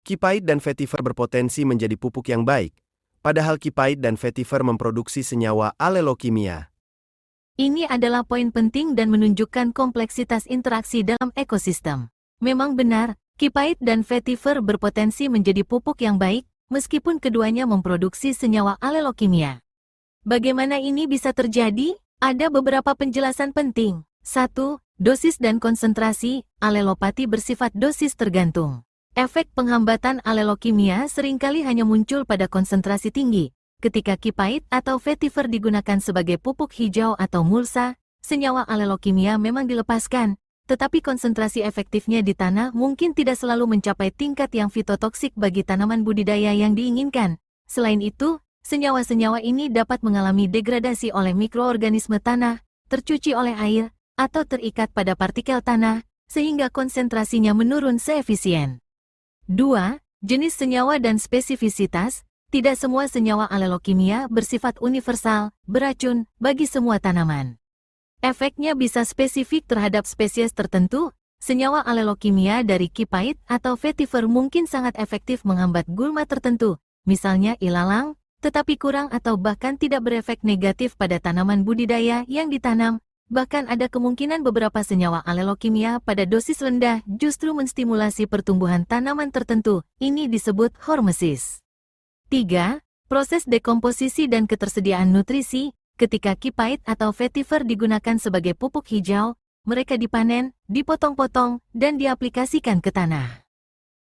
Kipait dan vetiver berpotensi menjadi pupuk yang baik, padahal kipait dan vetiver memproduksi senyawa alelokimia. Ini adalah poin penting dan menunjukkan kompleksitas interaksi dalam ekosistem. Memang benar, kipait dan vetiver berpotensi menjadi pupuk yang baik, meskipun keduanya memproduksi senyawa alelokimia. Bagaimana ini bisa terjadi? Ada beberapa penjelasan penting. 1. Dosis dan konsentrasi. Alelopati bersifat dosis tergantung. Efek penghambatan alelokimia seringkali hanya muncul pada konsentrasi tinggi. Ketika kipait atau vetiver digunakan sebagai pupuk hijau atau mulsa, senyawa alelokimia memang dilepaskan, tetapi konsentrasi efektifnya di tanah mungkin tidak selalu mencapai tingkat yang fitotoksik bagi tanaman budidaya yang diinginkan. Selain itu, senyawa-senyawa ini dapat mengalami degradasi oleh mikroorganisme tanah, tercuci oleh air, atau terikat pada partikel tanah, sehingga konsentrasinya menurun seefisien. 2. Jenis senyawa dan spesifisitas. Tidak semua senyawa alelokimia bersifat universal, beracun, bagi semua tanaman. Efeknya bisa spesifik terhadap spesies tertentu. Senyawa alelokimia dari kipait atau vetiver mungkin sangat efektif menghambat gulma tertentu, misalnya ilalang, tetapi kurang atau bahkan tidak berefek negatif pada tanaman budidaya yang ditanam. Bahkan ada kemungkinan beberapa senyawa alelokimia pada dosis rendah justru menstimulasi pertumbuhan tanaman tertentu. Ini disebut hormesis. 3. Proses dekomposisi dan ketersediaan nutrisi. Ketika kipait atau vetiver digunakan sebagai pupuk hijau, mereka dipanen, dipotong-potong, dan diaplikasikan ke tanah.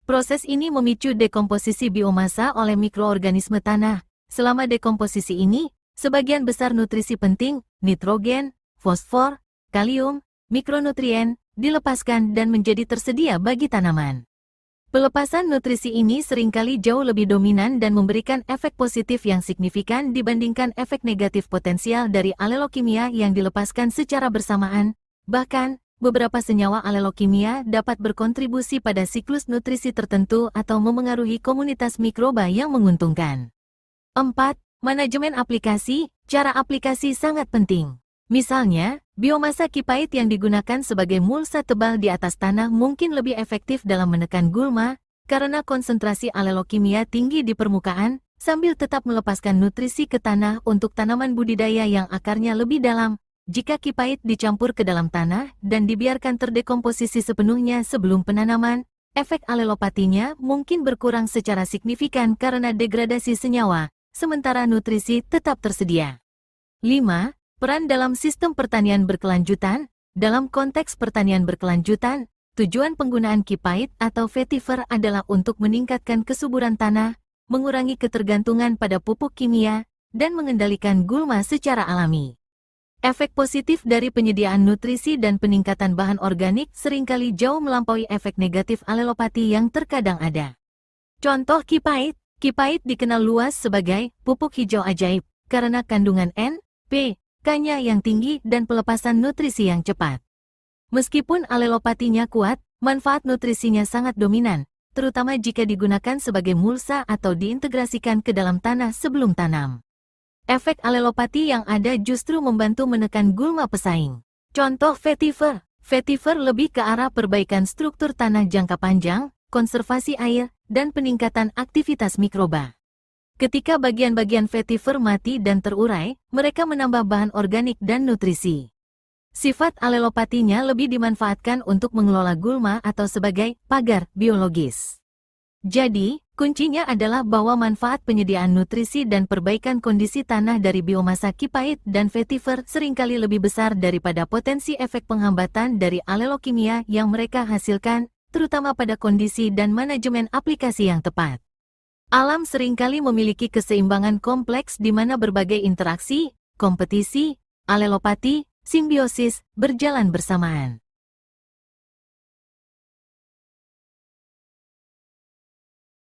Proses ini memicu dekomposisi biomasa oleh mikroorganisme tanah. Selama dekomposisi ini, sebagian besar nutrisi penting, nitrogen, fosfor, kalium, mikronutrien, dilepaskan dan menjadi tersedia bagi tanaman. Pelepasan nutrisi ini seringkali jauh lebih dominan dan memberikan efek positif yang signifikan dibandingkan efek negatif potensial dari alelokimia yang dilepaskan secara bersamaan. Bahkan, beberapa senyawa alelokimia dapat berkontribusi pada siklus nutrisi tertentu atau memengaruhi komunitas mikroba yang menguntungkan. 4. Manajemen aplikasi. Cara aplikasi sangat penting. Misalnya, biomasa kipait yang digunakan sebagai mulsa tebal di atas tanah mungkin lebih efektif dalam menekan gulma, karena konsentrasi alelokimia tinggi di permukaan, sambil tetap melepaskan nutrisi ke tanah untuk tanaman budidaya yang akarnya lebih dalam. Jika kipait dicampur ke dalam tanah dan dibiarkan terdekomposisi sepenuhnya sebelum penanaman, efek alelopatinya mungkin berkurang secara signifikan karena degradasi senyawa, sementara nutrisi tetap tersedia. 5. Peran dalam sistem pertanian berkelanjutan. Dalam konteks pertanian berkelanjutan, tujuan penggunaan kipait atau vetiver adalah untuk meningkatkan kesuburan tanah, mengurangi ketergantungan pada pupuk kimia, dan mengendalikan gulma secara alami. Efek positif dari penyediaan nutrisi dan peningkatan bahan organik seringkali jauh melampaui efek negatif alelopati yang terkadang ada. Contoh kipait. Kipait dikenal luas sebagai pupuk hijau ajaib karena kandungan N, P, K-nya yang tinggi dan pelepasan nutrisi yang cepat. Meskipun alelopatinya kuat, manfaat nutrisinya sangat dominan, terutama jika digunakan sebagai mulsa atau diintegrasikan ke dalam tanah sebelum tanam. Efek alelopati yang ada justru membantu menekan gulma pesaing. Contoh vetiver. Vetiver lebih ke arah perbaikan struktur tanah jangka panjang, konservasi air, dan peningkatan aktivitas mikroba. Ketika bagian-bagian vetiver mati dan terurai, mereka menambah bahan organik dan nutrisi. Sifat alelopatinya lebih dimanfaatkan untuk mengelola gulma atau sebagai pagar biologis. Jadi, kuncinya adalah bahwa manfaat penyediaan nutrisi dan perbaikan kondisi tanah dari biomasa kipait dan vetiver seringkali lebih besar daripada potensi efek penghambatan dari alelokimia yang mereka hasilkan, terutama pada kondisi dan manajemen aplikasi yang tepat. Alam seringkali memiliki keseimbangan kompleks di mana berbagai interaksi, kompetisi, alelopati, simbiosis berjalan bersamaan.